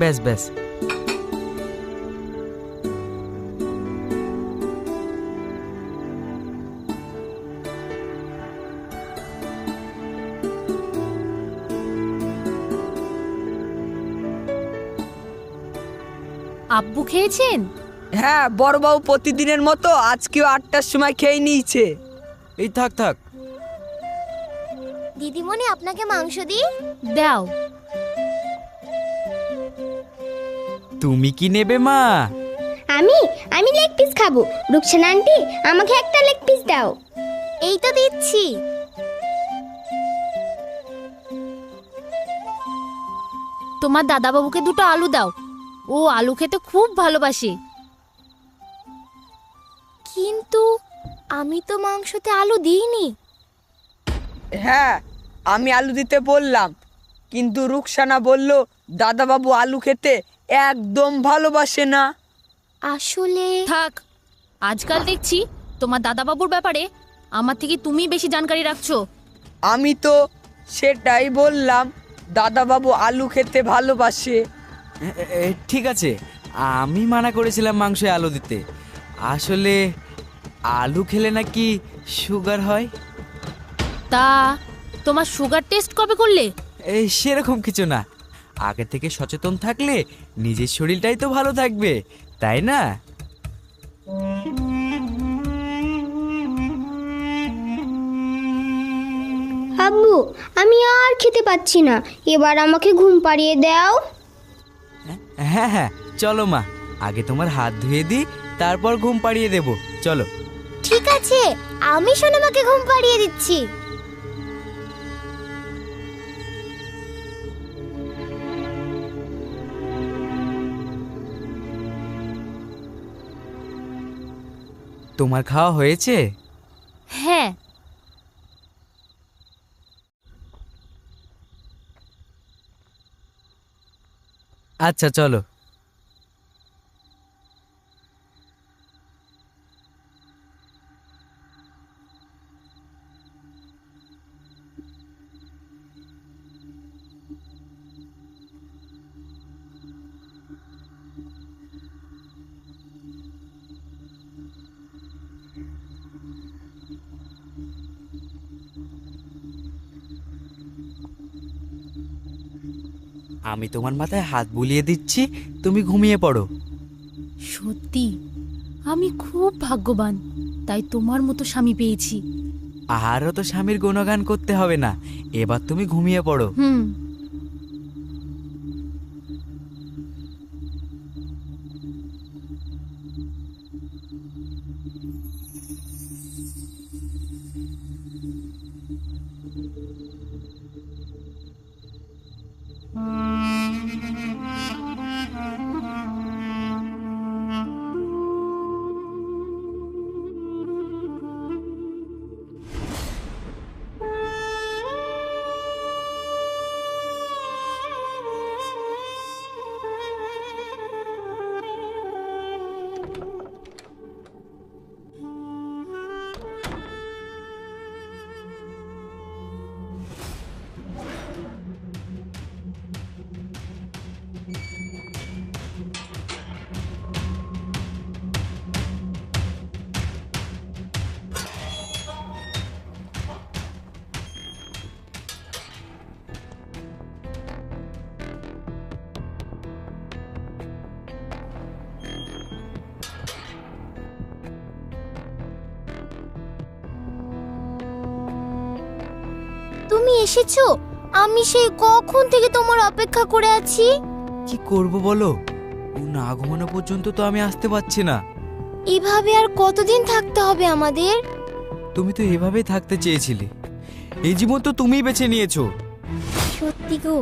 ব্যাস ব্যাস। আব্বু খেয়েছেন? হ্যাঁ, বড়বাবু প্রতিদিনের মতো আজকেও 8টার সময় খেয়ে নিয়েছে। এই থাক থাক। দিদিমণি আপনাকে মাংস দিই? দাও। তুমি কি নেবে মা? আমি লেগ পিস খাবো। রুকসানা আন্টি, আমাকে একটা লেগ পিস দাও। এই তো দিচ্ছি। তোমার দাদাবাবুকে দুটো আলু দাও, ও আলু খেতে খুব ভালোবাসে। কিন্তু আমি তো মাংসতে আলু দিইনি। হ্যাঁ, আমি আলু দিতে বললাম, কিন্তু রুকসানা বলল দাদাবাবু আলু খেতে একদম ভালোবাসে না। আসলে থাক, আজকাল দেখছি তোমার দাদাবাবুর ব্যাপারে আমার থেকে তুমি বেশি জানকারি রাখছো। আমি তো সেটাই বললাম, দাদাবাবু আলু খেতে ভালোবাসে। ঠিক আছে, আমি মানা করেছিলাম মাংসে আলু দিতে। আসলে আলু খেলে নাকি সুগার হয়। তা তোমার সুগার টেস্ট কবে করলে? সেরকম কিছু না, আগে থেকে সচেতন থাকলে নিজের শরীরটাই তো ভালো থাকবে, তাই না? আব্বু, আমি আর খেতে পাচ্ছি না, এবার আমাকে ঘুম পাড়িয়ে দাও। হ্যাঁ হ্যাঁ, চলো মা, আগে তোমার হাত ধুয়ে দিই, তারপর ঘুম পাড়িয়ে দেব। চলো। ঠিক আছে, আমি সোনামাকে ঘুম পাড়িয়ে দিচ্ছি। তোমার খাওয়া হয়েছে? হ্যাঁ। আচ্ছা চলো। আমি তোমার মাথায় হাত বুলিয়ে দিচ্ছি, তুমি ঘুমিয়ে পড়ো। সত্যি আমি খুব ভাগ্যবান, তাই তোমার মতো স্বামী পেয়েছি। আরও তো স্বামীর গুণগান করতে হবে না, এবার তুমি ঘুমিয়ে পড়ো। হুম। তুমি এসেছো? আমি সেই কখন থেকে তোমার অপেক্ষা করে আছি। কি করব বলো, ও না ঘুমানো পর্যন্ত তো আমি আসতে পারছি না। এভাবে আর কতদিন থাকতে হবে আমাদের? তুমি তো এভাবেই থাকতে চেয়েছিলে, এই জীবন তো তুমিই বেছে নিয়েছো। সত্যি গো,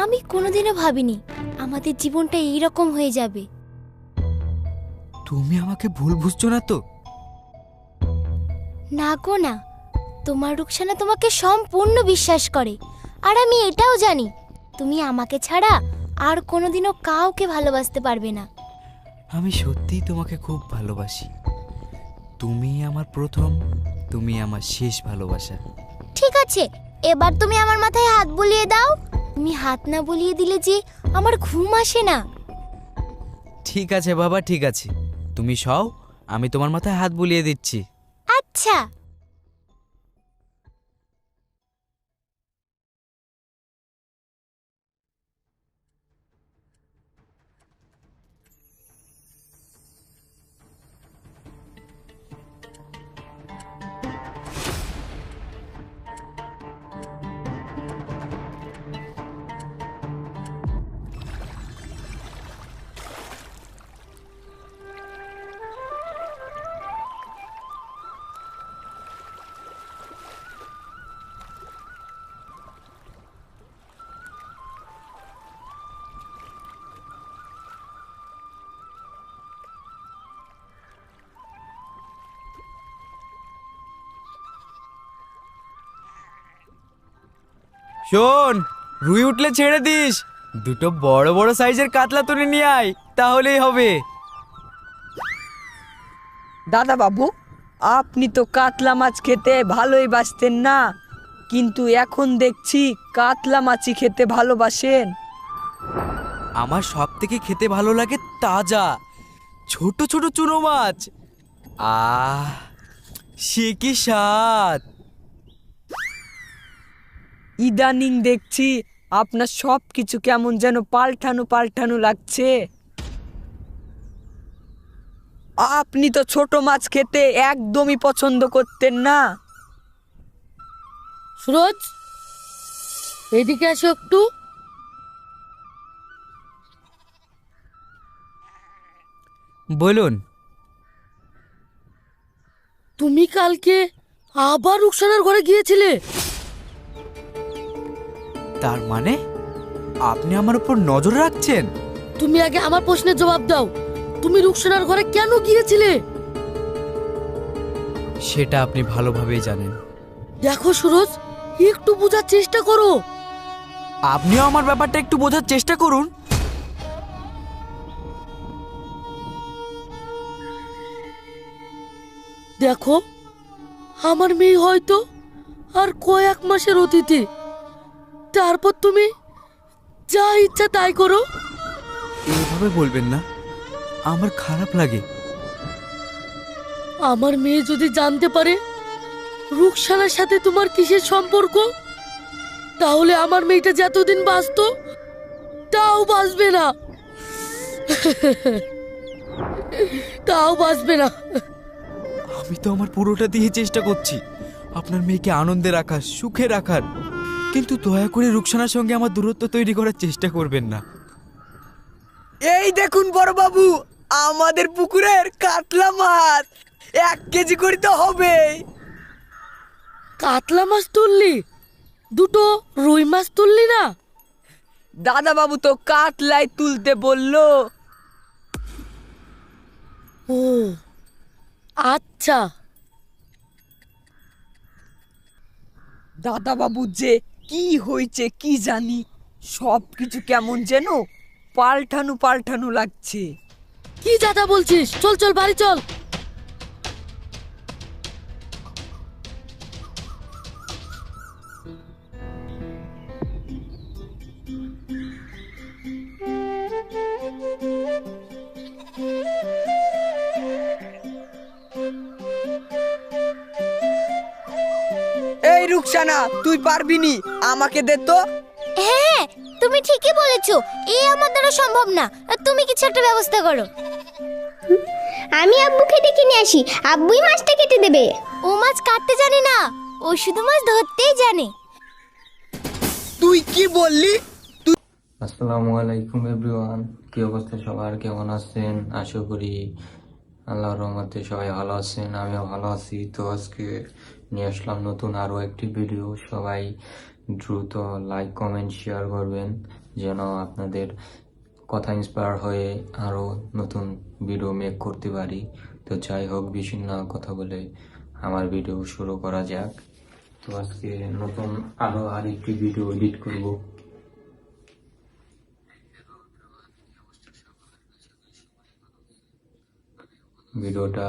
আমি কোনোদিনও ভাবিনি আমাদের জীবনটা এইরকম হয়ে যাবে। তুমি আমাকে ভুল বুঝছো না তো? না গো না, তোমার রুকসানা তোমাকে সম্পূর্ণ বিশ্বাস করে, আর আমি এটাও জানি তুমি আমাকে ছাড়া আর কোনোদিনও কাউকে ভালোবাসতে পারবে না। আমি সত্যিই তোমাকে খুব ভালোবাসি। তুমি আমার প্রথম, তুমি আমার শেষ ভালোবাসা। ঠিক আছে, এবার তুমি আমার মাথায় হাত বুলিয়ে দাও। তুমি হাত না বলিয়ে দিলে যে আমার ঘুম আসে না। ঠিক আছে বাবা, ঠিক আছে, তুমি সও, আমি তোমার মাথায় হাত বুলিয়ে দিচ্ছি। আচ্ছা। শোন, রুই উঠলে ছেড়ে দিস, দুটো বড় বড় সাইজের কাতলা তুলে নিয়ে আয়, তাহলেই হবে। দাদা বাবু, আপনি তো কাতলা মাছ খেতে ভালোই বাসতেন না, কিন্তু এখন দেখছি কাতলা মাছই খেতে ভালোবাসেন। আমার সব থেকে খেতে ভালো লাগে তাজা ছোট ছোট চুনো মাছ। সে কি স্বাদ! ইদানিং দেখছি আপনার সব কিছু কেমন যেন পাল্টানো পাল্টানো লাগছে। আপনি তো ছোট মাছ খেতে একদমই পছন্দ করতেন না। সুরজ, এদিকে আসো একটু। বলুন। তুমি কালকে আবার রুকসানার ঘরে গিয়েছিলে? তার মানে আপনি আমার উপর নজর রাখছেন? তুমি আগে আমার প্রশ্নের জবাব দাও, তুমি রুকসানার ঘরে কেন গিয়েছিলে? সেটা আপনি ভালোভাবেই জানেন। দেখো সুরজ, একটু বোঝার চেষ্টা করো। আপনিও আমার ব্যাপারটা একটু বোঝার চেষ্টা করুন। দেখো, আমার মেয়ে হয়তো আর কয়েক মাসের অতিথি, তারপর তুমি যা ইচ্ছা তাই করো। এইভাবে বলবেন না, আমার খারাপ লাগে। আমার মেয়ে যদি জানতে পারে রুকসানার সাথে তোমার কিসের সম্পর্ক, তাহলে আমার মেয়েটা যতদিন বাঁচতো তাও বাঁচবে না, তাও বাঁচবে না। আমি তো আমার পুরোটা দিয়ে চেষ্টা করছি আপনার মেয়েকে আনন্দে রাখার, সুখে রাখার, কিন্তু দয়া করে রুকসানার সঙ্গে আমার দূরত্ব তৈরি করার চেষ্টা করবেন না। এই দেখুন বড় বাবু, আমাদের পুকুরের কাতলা মাছ 1 কেজি করে তো হবে। কাতলা মাছ তুললি? দুটো রুই মাছ তুললি না? দাদা বাবু তো কাতলাই তুলতে বললো। ও আচ্ছা। দাদা বাবু যে কি হয়েছে কি জানি, সব কিছু কেমন যেন পাল্টানো পাল্টানো লাগছে। কি দাদা বলছিস? চল চল বাড়ি চল। এই রুকসানা, তুই পারবি নি, আমাকে দে তো। হ্যাঁ, তুমি ঠিকই বলেছো, এ আমার দ্বারা সম্ভব না, তুমি কিছু একটা ব্যবস্থা করো। আমি আব্বুকে ডেকে নিয়ে আসি, আব্বুই মাছটা কেটে দেবে। ও মাছ কাটতে জানে না, ও শুধু মাছ ধরতেই জানে। তুই কি বললি? আসসালামু আলাইকুম এভরিওয়ান, কি অবস্থা সবার, কেমন আছেন? আশা করি আল্লাহর রহমতে সবাই ভালো আছেন, আমিও ভালো আছি। তো আজকে নিয়ে আসলাম নতুন আরো একটি ভিডিও। সবাই দ্রুত লাইক কমেন্ট শেয়ার করবেন যেন আপনাদের কথা ইন্সপায়ার হয়ে আরো নতুন ভিডিও মেক করতে পারি। তো যাই হোক, বেশি না কথা বলে আমার ভিডিও শুরু করা যাক। তো আজকে নতুন আরো আরেকটি ভিডিও এডিট করব। ভিডিওটা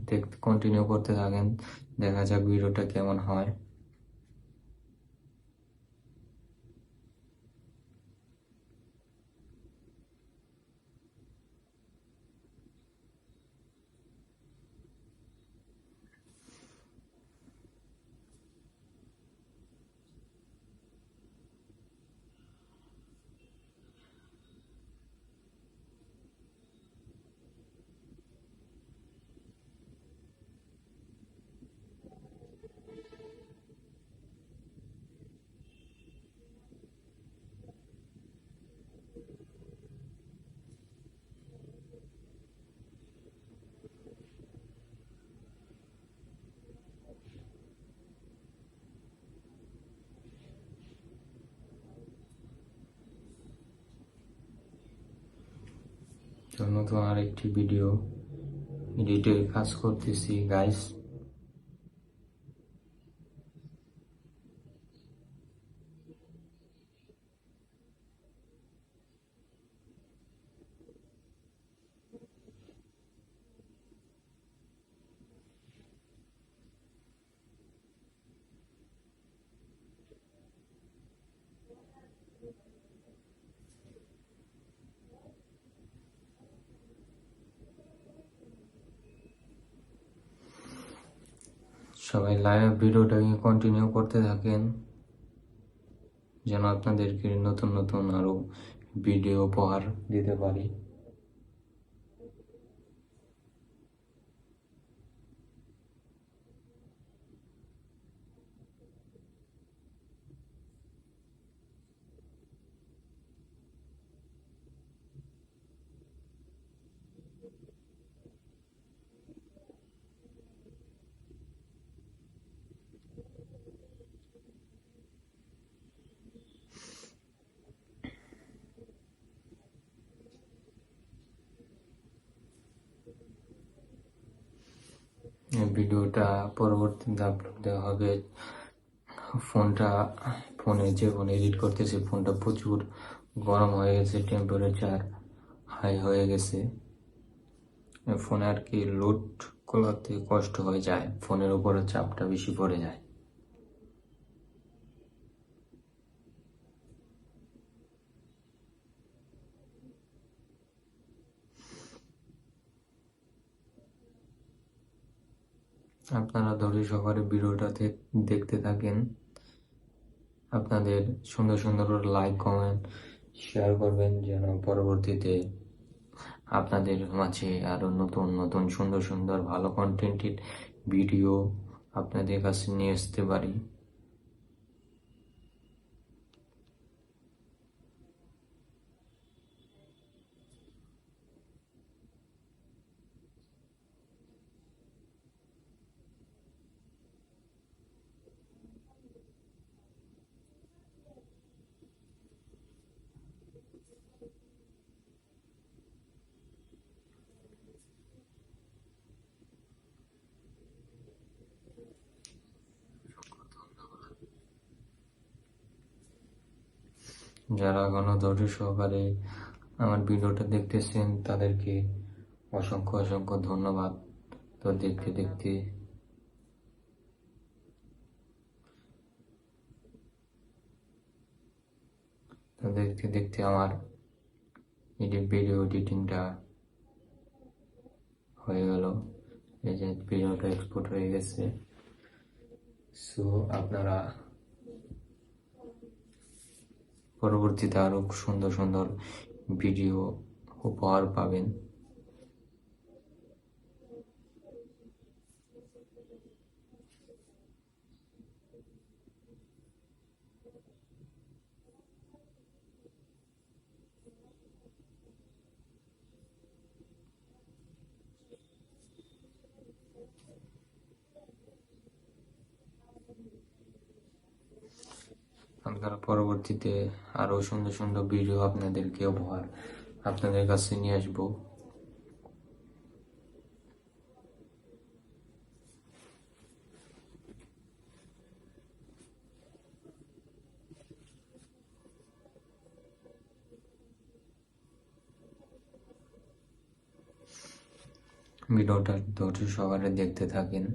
দেখতে কন্টিনিউ করতে থাকেন, দেখা যাক ভিডিওটা কেমন হয়। তো নতুন আরেকটি ভিডিও এডিটের কাজ করতেছি গাইস। সবাই লাইভ ভিডিওটাকে কন্টিনিউ করতে থাকেন যেন আপনাদেরকে নতুন নতুন আরো ভিডিও উপহার দিতে পারি। এই ভিডিওটা পরবর্তীতে আপলোড দেওয়া হবে। ফোনে যে ফোন এডিট করতেছি ফোনটা প্রচুর গরম হয়ে গেছে, টেম্পারেচার হাই হয়ে গেছে। ফোনে আর কি লোড করতে কষ্ট হয়ে যায়, ফোনের উপরে চাপটা বেশি পড়ে যায়। আপনারা ধৈর্য সহকারে ভিডিওটা দেখতে থাকেন। আপনাদের সুন্দর সুন্দর লাইক কমেন্ট শেয়ার করবেন যেন পরবর্তীতে আপনাদের মাঝে আরো নতুন নতুন সুন্দর সুন্দর ভালো কন্টেন্টের ভিডিও আপনাদের কাছে নিয়ে আসতে পারি। যারা এখনো ধৈর্য সহকারে আমার ভিডিওটা দেখতেছেন তাদেরকে অসংখ্য অসংখ্য ধন্যবাদ। তো দেখতে দেখতে আমার ভিডিও এডিটিংটা হয়ে গেল। এই যে ভিডিওটা এক্সপোর্ট হয়ে গেছে। সো আপনারা পরবর্তীতে আরো সুন্দর সুন্দর ভিডিও উপহার পাবেন। আপনারা পরবর্তীতে আরো সুন্দর সুন্দর ভিডিও আপনাদেরকে উপহার আপনাদের কাছে নিয়ে আসবো। ভিডিওটা ধৈর্য সহকারে দেখতে থাকেন।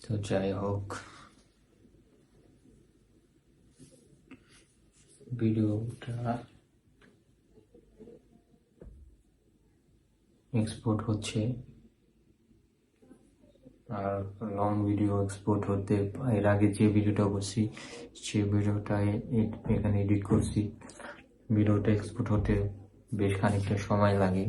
তো যাই হোক, ভিডিওটা এক্সপোর্ট হচ্ছে আর লং ভিডিও এক্সপোর্ট হতে এর আগে যে ভিডিওটা করছি সেই ভিডিওটা এখানে এডিট করছি। ভিডিওটা এক্সপোর্ট হতে বেশ খানিকটা সময় লাগে।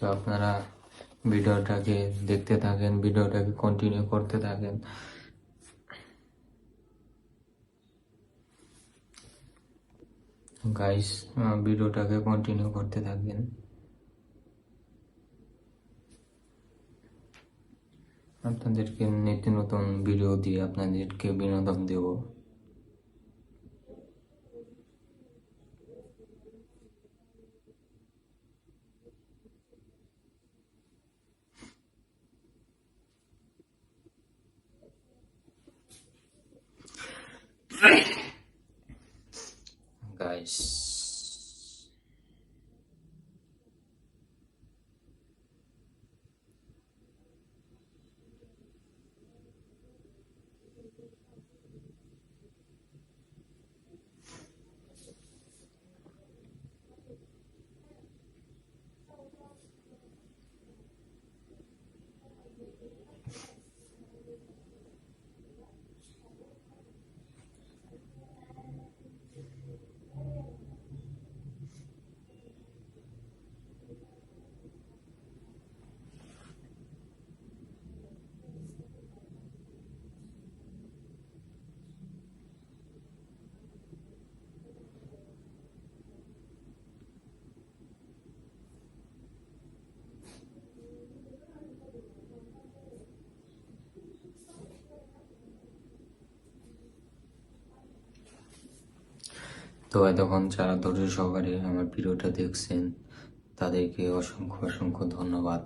তো আপনারা ভিডিওটাকে দেখতে থাকেন, ভিডিওটাকে কন্টিনিউ করতে থাকেন। গাইস, ভিডিওটাকে কন্টিনিউ করতে থাকবেন। আপনাদেরকে নিত্য নতুন ভিডিও দিয়ে আপনাদেরকে বিনোদন দেব। গাইস, তো এতক্ষণ যারা ধৈর্য সহকারে আমার ভিডিওটা দেখছেন তাদেরকে অসংখ্য অসংখ্য ধন্যবাদ।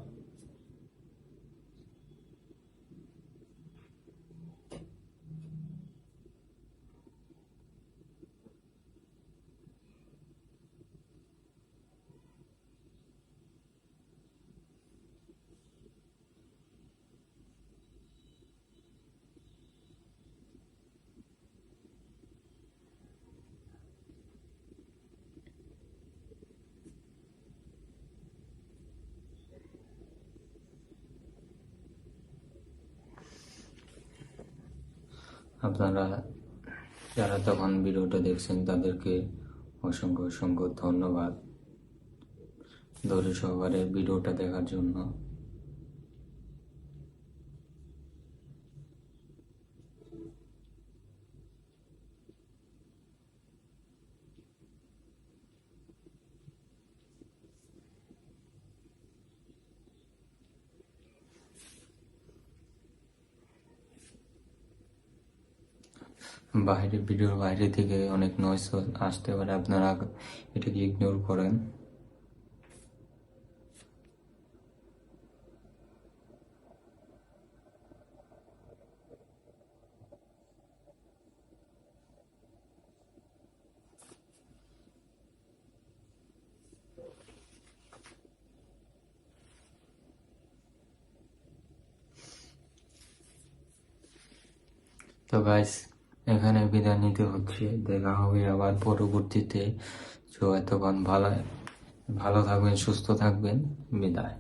আপনারা যারা তখন ভিডিওটা দেখছেন তাদেরকে অসংখ্য অসংখ্য ধন্যবাদ ধৈর্য সহকারে ভিডিওটা দেখার জন্য। ভিডিওর বাইরে থেকে অনেক নয়েজ আসতে পারে, আপনারা এটাকে ইগনোর করেন। তো গাইস, এখানে বিদায় নিতে হচ্ছে, দেখা হবে আবার পরবর্তীতে। তো এতক্ষণ ভালো থাকবেন, সুস্থ থাকবেন, বিদায়।